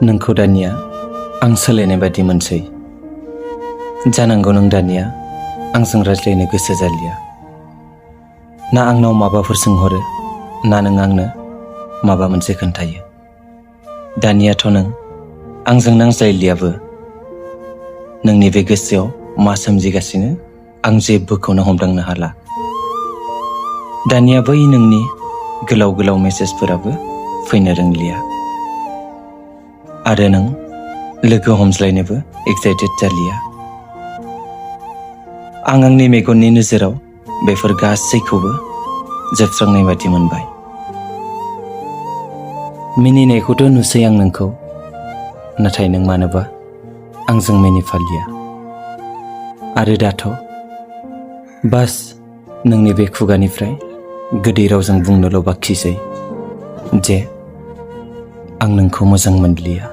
नोंखौ दानिया आं सोलायनाय बादि मोनसै। जानांगौ नों दानिया आंजों रायज्लायनो गोसो जालिया। ना आंनाव माबाफोर सोंहरो ना नों आंनो माबा मोनसे खोन्थायो। दानियाथ' नों आंजों नांज्लायलियाबो। नोंनि बे गोसोआव मा सोमजिगासिनो आं जेबोखौनो हमदांनो हाला। दानिया बै नोंनि गोलाव गोलाव मेसेजफोराबो फैनो रोंलिया। आरो नों लोगो हमज्लायनोबो एक्साइटेड जालिया। आं आंनि मेगननि नोजोराव बेफोर गासैखौबो जोबस्रांनाय बादि मोनबाय। मिनिनायखौथ' नुसै आं नोंखौ, नाथाय नों मानोबा आंजों मिनिफालिया। आरो दाथ' बास नोंनि बे खुगानिफ्राय गोदै रावजों बुंनोल' बाखिसै जे आं नोंखौ मोजां मोनलिया।